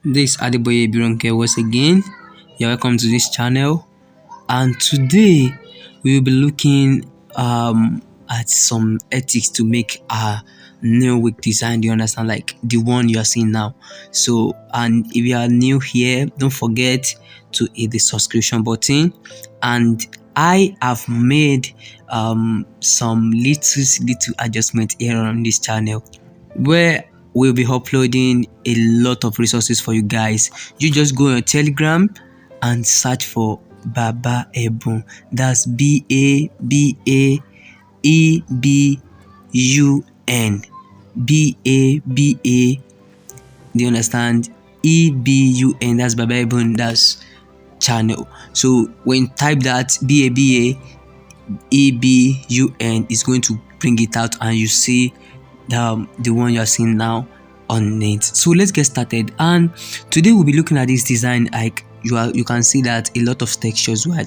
This is Adeboye Bironke once again. You're welcome to this channel, and today we will be looking at some ethics to make a new wig design. Do you understand? Like the one you are seeing now. So, and if you are new here, don't forget to hit the subscription button. And I have made some little adjustment here on this channel where we'll be uploading a lot of resources for you guys. You just go on Telegram and search for Baba Ebun. That's BABAEBUN. BABA. Do you understand? EBUN. That's Baba Ebun. That's channel. So when you type that BABAEBUN, is going to bring it out, and you see the one you're seeing now on it. So let's get started, and today we'll be looking at this design. Like you can see that a lot of textures were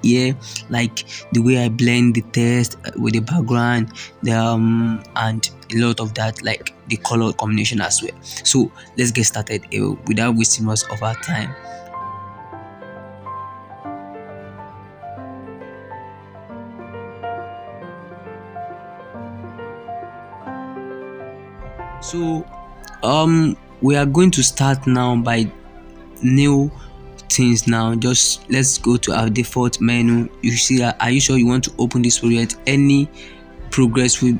here, like the way I blend the text with the background, and a lot of that, like the color combination as well. So let's get started without wasting much of our time. So we are going to start now by new things. Now just let's go to our default menu. You see that, are you sure you want to open this project? Any progress will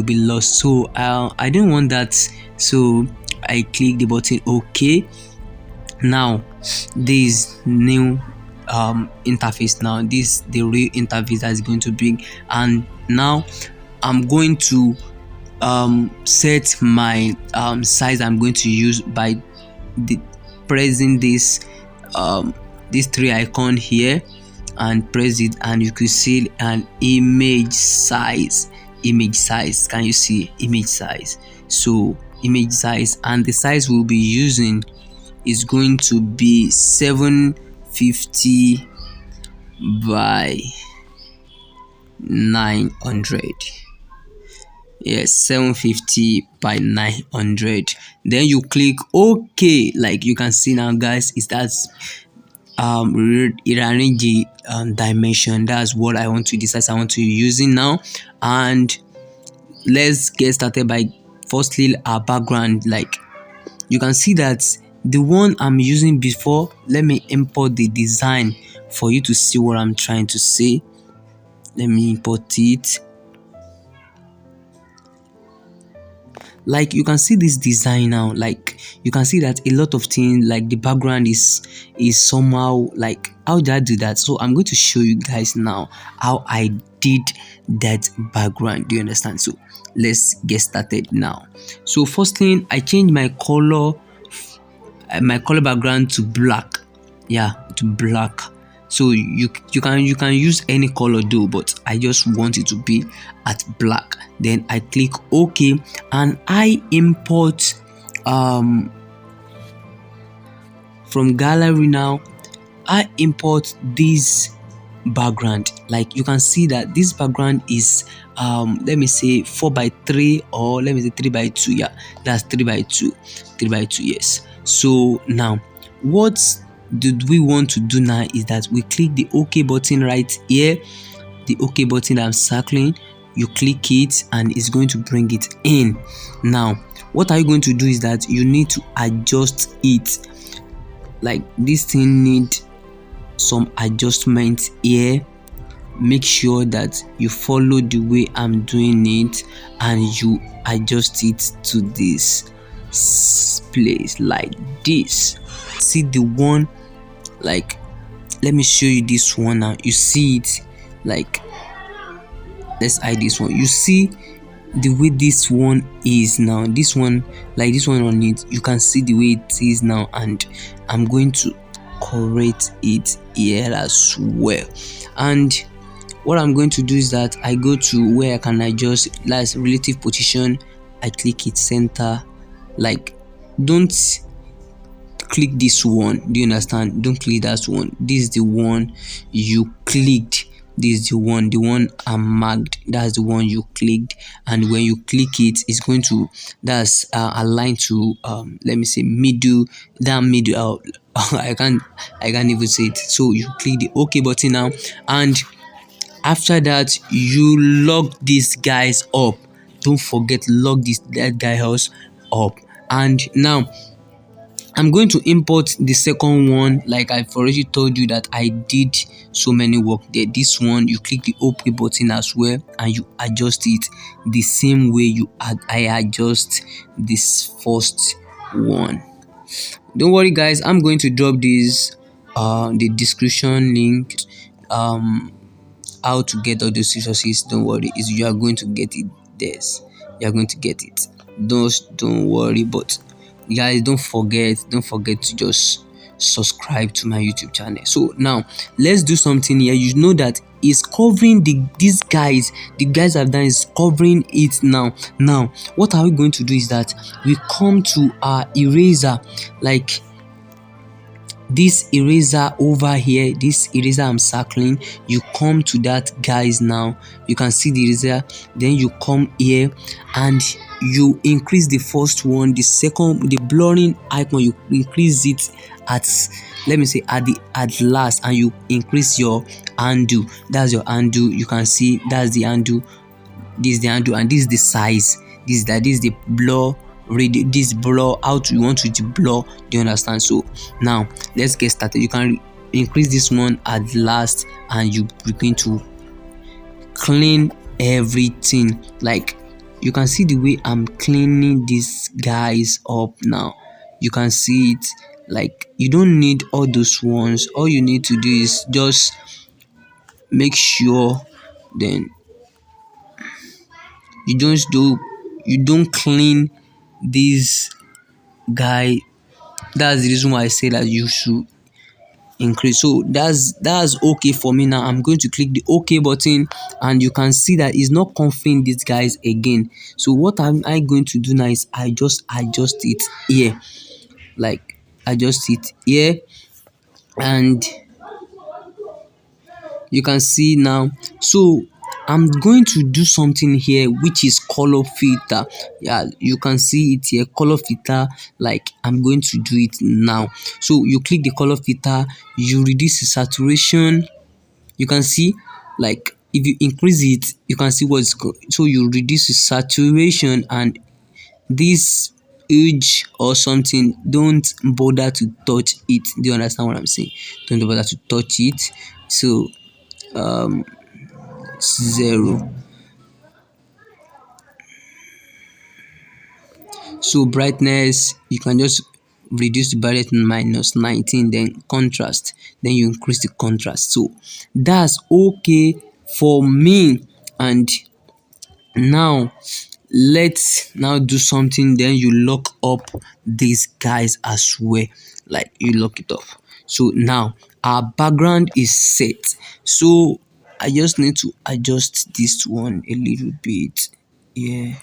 be lost, so I don't want that, so I click the button OK. Now this new interface, now this the real interface that is going to bring, and now I'm going to set my size I'm going to use by pressing this three icon here and press it, and you could see an image size. Can you see image size? So image size, and the size we'll be using is going to be 750 by 900. Yes, 750 by 900. Then you click OK. Like you can see now, guys, it starts rearrange the dimension. That's what I want to decide I want to use it now. And let's get started by firstly our background. Like you can see that the one I'm using before, let me import the design for you to see what I'm trying to say. Let me import it. Like you can see this design now, like you can see that a lot of things, like the background is somehow, like how did I do that? So I'm going to show you guys now how I did that background. Do you understand? So let's get started now. So first thing, I changed my color background to black. Yeah, to black. So you can use any color though, but I just want it to be at black. Then I click OK, and I import from gallery. Now I import this background. Like you can see that this background is let me say 4:3, or let me say 3:2. Yeah, that's 3:2. Yes. So now what did we want to do now is that we click the OK button right here, the OK button I'm circling. You click it and it's going to bring it in. Now what are you going to do is that you need to adjust it. Like this thing need some adjustment here. Make sure that you follow the way I'm doing it and you adjust it to this place like this. See the one, like let me show you this one now. You see it, like let's hide this one. You see the way this one is now, this one, like this one on it, you can see the way it is now, and I'm going to correct it here as well. And what I'm going to do is that I go to where I can adjust like relative position. I click it center. Like don't click this one. Do you understand? Don't click that one. This is the one you clicked This is the one I'm marked. That's the one you clicked, and when you click it, it's going to, that's aligned to let me say middle, that middle. I can't even say it. So you click the OK button now, and after that you lock these guys up. Don't forget, lock that guy else up. And now I'm going to import the second one. Like I've already told you that I did so many work there. This one, you click the OK button as well, and you adjust it the same way I adjust this first one. Don't worry guys, I'm going to drop this the description link, um how to get all those resources. Don't worry, is you are going to get it. This, you are going to get it. Don't worry. But guys, don't forget to just subscribe to my YouTube channel. So now let's do something here. You know that is covering these guys. The guys I've done is covering it now. Now what are we going to do is that we come to our eraser, like this eraser over here, this eraser I'm circling. You come to that guys. Now you can see the eraser, then you come here and you increase the first one, the second, the blurring icon, you increase it at, let me say, at last, and you increase your undo. That's your undo. You can see that's the undo. This is the undo, and this is the size. This is the blur radio, this blur, how to, you want to blur. Do you understand? So now let's get started. You can increase this one at last, and you begin to clean everything. Like you can see the way I'm cleaning these guys up now. You can see it. Like you don't need all those ones. All you need to do is just make sure then you don't clean this guy. That's the reason why I say that you should increase. So that's okay for me. Now I'm going to click the OK button, and you can see that it's not confirming these guys again. So what am I going to do now is I just adjust it here, like adjust it here, and you can see now. So I'm going to do something here which is color filter. Yeah, you can see it here, color filter. Like I'm going to do it now. So you click the color filter, you reduce the saturation. You can see, like if you increase it, you can see what's so you reduce the saturation, and this edge or something, don't bother to touch it. Do you understand what I'm saying? Don't bother to touch it. So 0. So brightness, you can just reduce the brightness -19, then contrast, then you increase the contrast. So that's okay for me. And now let's now do something. Then you lock up these guys as well, like you lock it up. So now our background is set. So I just need to adjust this one a little bit. Yeah,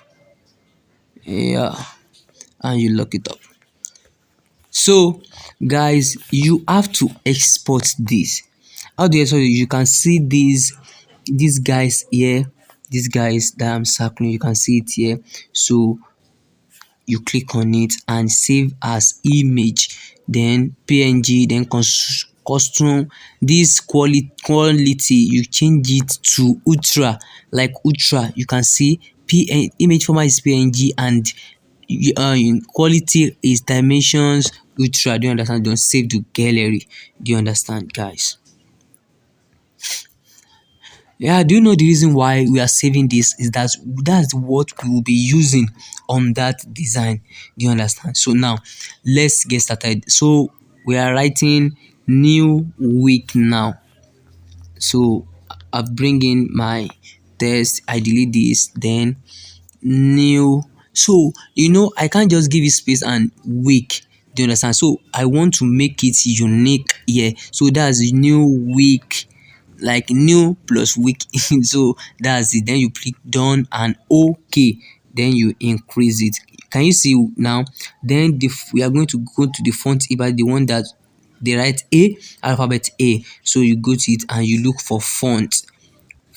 and you lock it up. So guys, you have to export this. How do you export it? You can see these guys here, these guys that I'm circling. You can see it here. So you click on it and save as image, then png, then custom. This quality you change it to ultra, like ultra. You can see image format is png, and quality is dimensions ultra. Do you understand? Don't save the gallery. Do you understand, guys? Yeah, do you know the reason why we are saving this is that that's what we will be using on that design. Do you understand? So now let's get started. So we are writing new week now. So I bring in my text, I delete this, then new. So I can't just give it space and week. Do you understand? So I want to make it unique here. So that's new week, like new plus week. So that's it. Then you click done and okay, then you increase it. Can you see now? Then we are going to go to the font about the one that they write A, alphabet A. So you go to it and you look for font.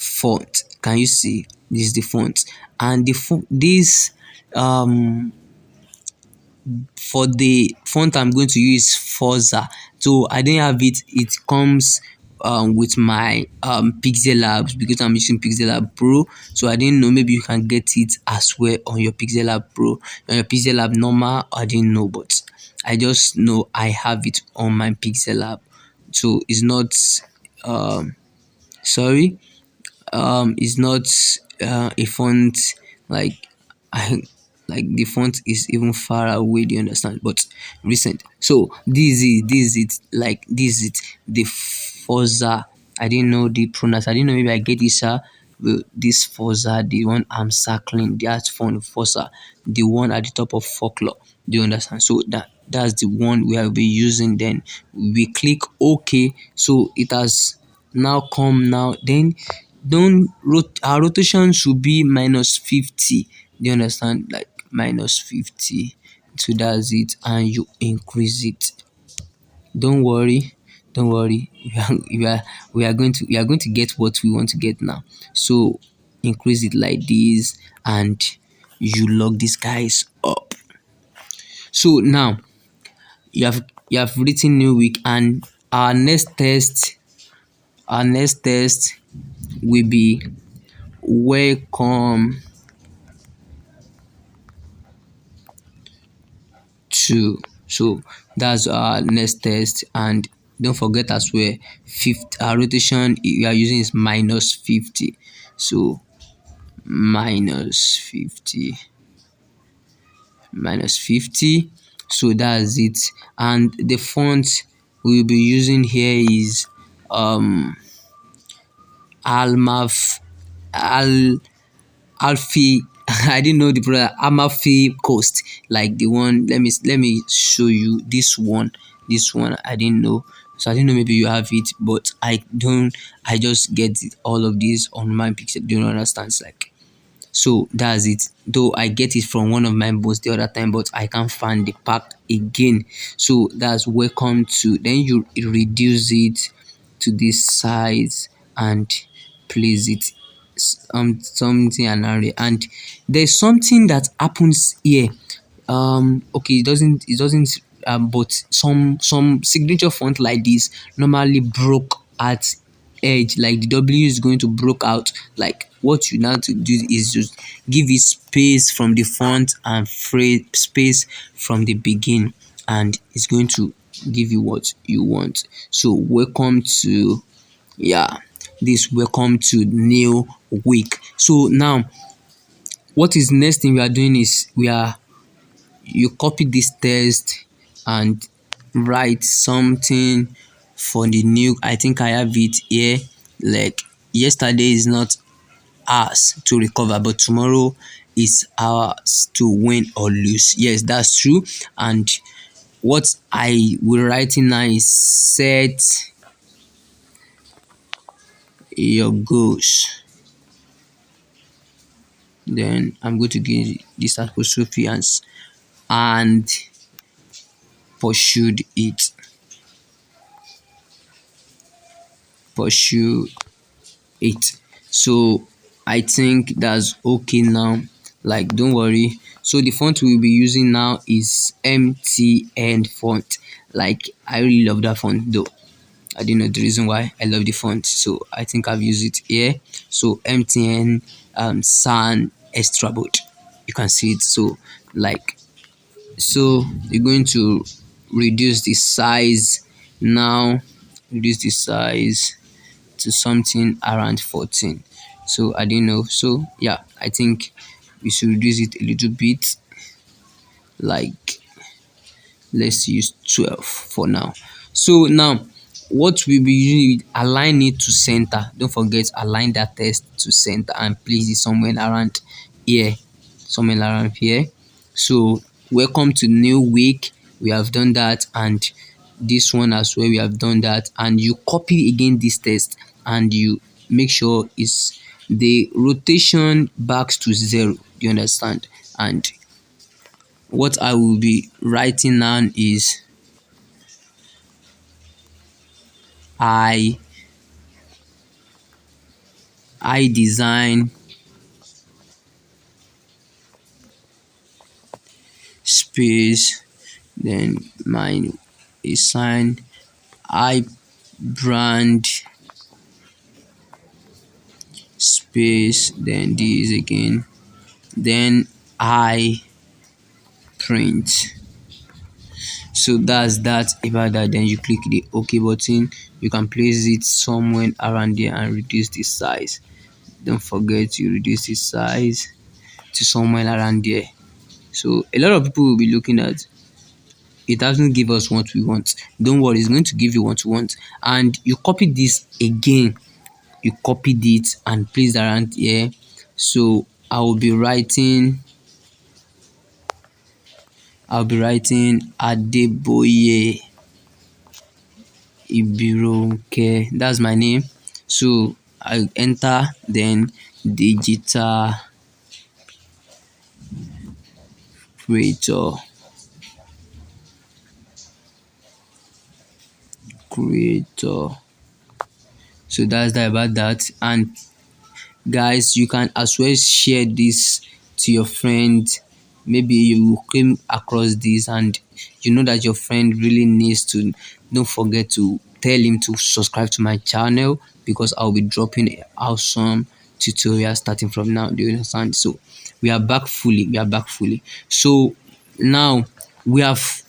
font. Can you see? This is the font, and the this um for the font I'm going to use Forza. So I didn't have it. It comes with my Pixellab because I'm using Pixellab Pro. So I didn't know, maybe you can get it as well on your Pixellab Pro. On your Pixellab normal, I didn't know, but I just know I have it on my Pixellab. So it's not sorry, is not a font like I like the font is even far away, do you understand? But recent. So this is it, like this is it, the Forza. I didn't know the pronouns. I didn't know, maybe I get this this Forza, the one I'm circling, that's font Forza, the one at the top of folklore. Do you understand? So that's the one we have been using. Then we click OK. So it has now come now. Then don't our rotation should be -50. Do you understand? Like -50. So that's it, and you increase it. Don't worry, don't worry. We are going to get what we want to get now. So increase it like this, and you lock these guys up. So now you have written new week, and our next test will be welcome to. So that's our next test, and don't forget as well, our rotation we are using is -50. So -50, -50. So that's it, and the font we'll be using here is almaf al Alfie. I didn't know the product Amalfi Coast, like the one. Let me show you this one. This one I didn't know. So I didn't know, maybe you have it, but I don't. I just get it, all of these on my picture. Do you understand? It's like, so that's it. Though I get it from one of my boss the other time, but I can't find the pack again. So that's welcome to. Then you reduce it to this size and place it something and array. And there's something that happens here. Okay, it doesn't but some signature font like this normally broke at edge, like the W is going to broke out. Like, what you now to do is just give it space from the font and space from the begin, and it's going to give you what you want. So welcome to, yeah, this welcome to new week. So now what is next thing we are doing is you copy this text and write something for the new. I think I have it here. Like, yesterday is not ours to recover, but tomorrow is ours to win or lose. Yes, that's true. And what I will write in now is set your goals. Then I'm going to give this apostrophe and pursued it. Pursue it. So I think that's okay now. Like, don't worry. So the font we'll be using now is MTN font. Like, I really love that font though. I didn't know the reason why I love the font, so I think I've used it here. So MTN San Extra Bold. You can see it. So like, so you're going to reduce the size now. Reduce the size to something around 14. So I didn't know. So yeah, I think we should reduce it a little bit. Like, let's use 12 for now. So now what we'll be using, align it to center. Don't forget, align that text to center and place it somewhere around here. Somewhere around here. So welcome to new week. We have done that, and this one as well, we have done that. And you copy again this text, and you make sure it's the rotation back to 0. Do you understand? And what I will be writing now is I I design space, then mine is sign I brand space, then this again, then I print. So that's that about that. Then you click the OK button. You can place it somewhere around there and reduce the size. Don't forget to reduce the size to somewhere around there. So a lot of people will be looking at it, doesn't give us what we want. Don't worry, it's going to give you what you want. And you copy this again. You copied it and placed around here. So I'll be writing Adeboye Ibironke. That's my name. So I enter, then digital creator. So that's that about that. And guys, you can as well share this to your friend. Maybe you came across this and you know that your friend really needs to. Don't forget to tell him to subscribe to my channel, because I'll be dropping awesome tutorials starting from now. Do you understand? So we are back fully. So now we have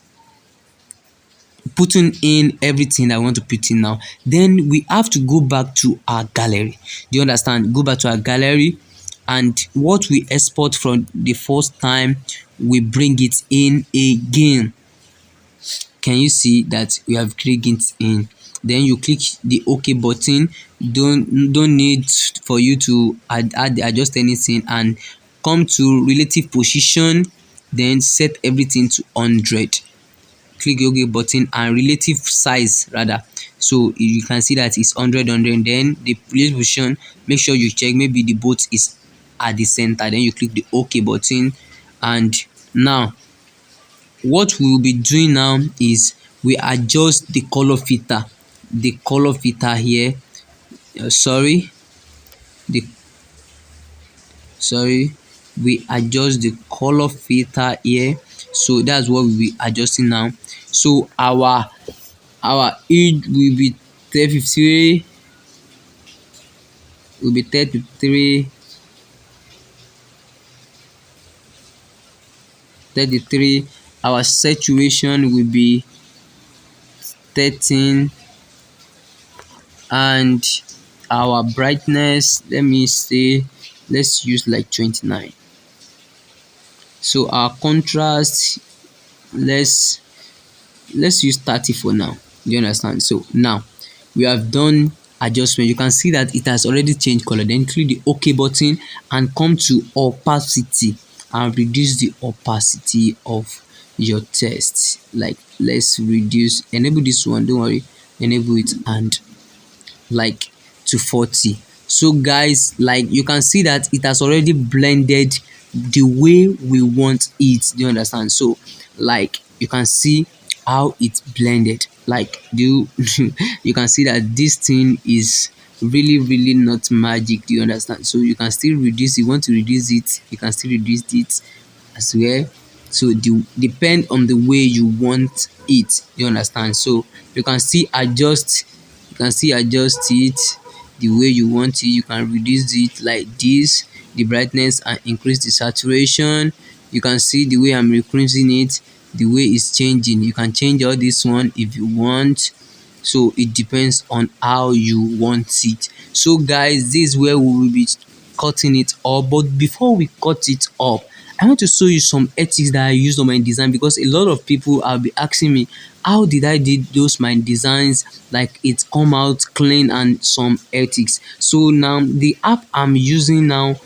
putting in everything I want to put in now. Then we have to go back to our gallery. Do you understand? Go back to our gallery, and what we export from the first time, we bring it in again. Can you see that we have clicked it in? Then you click the OK button. Don't need for you to adjust anything, and come to relative position, then set everything to 100. Click the OK button and relative size rather. So you can see that it's 100. Then the place position, make sure you check maybe the boat is at the center. Then you click the OK button, and now what we will be doing now is we adjust the color filter. The color filter here, sorry, the sorry we adjust the color filter here. So that's what we'll be adjusting now. So our age will be 353, will be 33, 33. Our saturation will be 13, and our brightness, let's use like 29. So our contrast, let's use 30 for now. Do you understand? So now we have done adjustment. You can see that it has already changed color. Then click the OK button and come to opacity and reduce the opacity of your text. Like, let's enable this one, don't worry, enable it, and like to 40. So guys, like you can see that it has already blended the way we want it. Do you understand? So like you can see how it's blended. Like you can see that this thing is really not magic. Do you understand? So you can still reduce. You want to reduce it, you can still reduce it as well. So depend on the way you want it. Do you understand? So you can still adjust it the way you want it. You can reduce it like this, the brightness, and increase the saturation. You can see the way I'm increasing it, the way it's changing. You can change all this one if you want. So it depends on how you want it. So guys, this is where we will be cutting it up. But before we cut it up, I want to show you some ethics that I used on my design, because a lot of people have been asking me how did I did those my designs, like it come out clean, and some ethics. So now the app I'm using is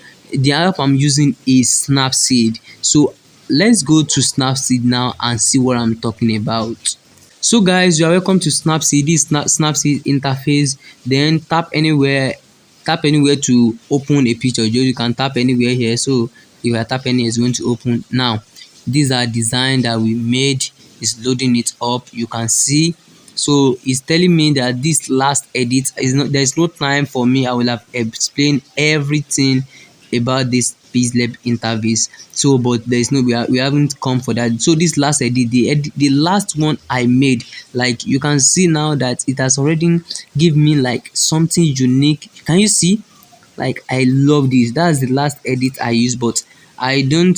Snapseed. So let's go to Snapseed now and see what I'm talking about. So guys, you are welcome to Snapseed. This Snapseed interface. Then tap anywhere to open a picture. You can tap anywhere here. So if I tap anywhere, it's going to open. Now these are design that we made. It's loading it up. You can see So it's telling me that this last edit is not, there's no time for me. I will have explained everything about this Pixellab interface. So but there is no, we haven't come for that. So this last edit, the last one I made, like you can see now that it has already give me like something unique. Can you see? Like I love this. That's the last edit I use, but I don't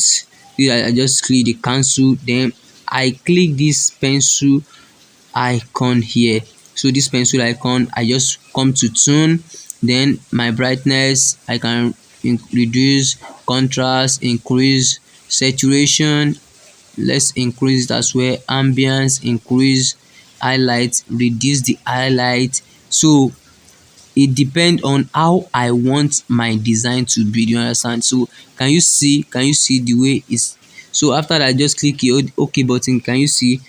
I just click the cancel, then I click this pencil icon here. So this pencil icon, I just come to tune, then my brightness I can reduce, contrast, increase, saturation, let's increase it as well, ambience, increase, highlight, reduce the highlight. So it depend on how I want my design to be. Do you understand? So can you see the way it's, so after that just click the OK button. Can you see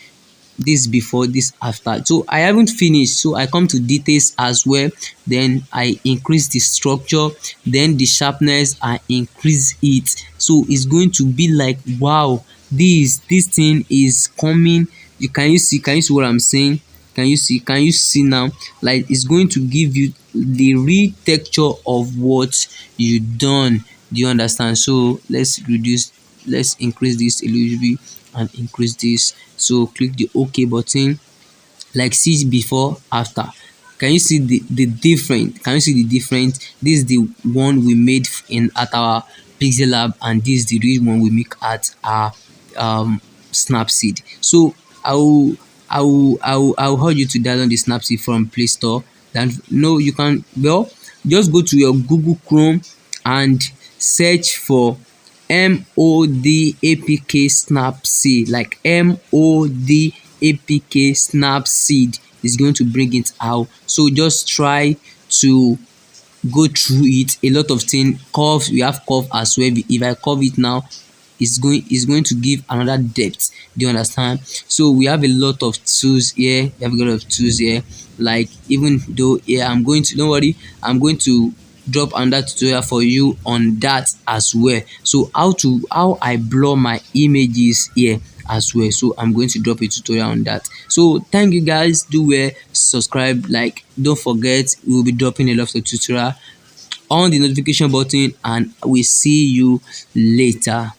this before, this after? So I haven't finished, so I come to details as well, then I increase the structure, then the sharpness I increase it. So it's going to be like wow, this thing is coming. You can, you see, can you see what I'm saying? Can you see now? Like it's going to give you the real texture of what you done. Do you understand? So let's reduce, let's increase this a little bit and increase this. So click the OK button, like see before, after. Can you see the different? Can you see the different? This is the one we made in at our Pixellab, and this is the real one we make at our Snapseed. So I will urge you to download the Snapseed from Play Store. Then no, you can, well, just go to your Google Chrome and search for MODAPK Snapseed, like MODAPK Snapseed is going to bring it out. So just try to go through it. A lot of things, curves, we have curve as well. If I curve it now, it's going to give another depth. Do you understand? So we have a lot of tools here. We have a lot of tools here. Like even though, yeah, I'm going to, don't worry, I'm going to drop another tutorial for you on that as well. So how I blur my images here as well. So I'm going to drop a tutorial on that. So thank you guys. Do well, subscribe, like, don't forget, we will be dropping a lot of tutorial on the notification button, and we see you later.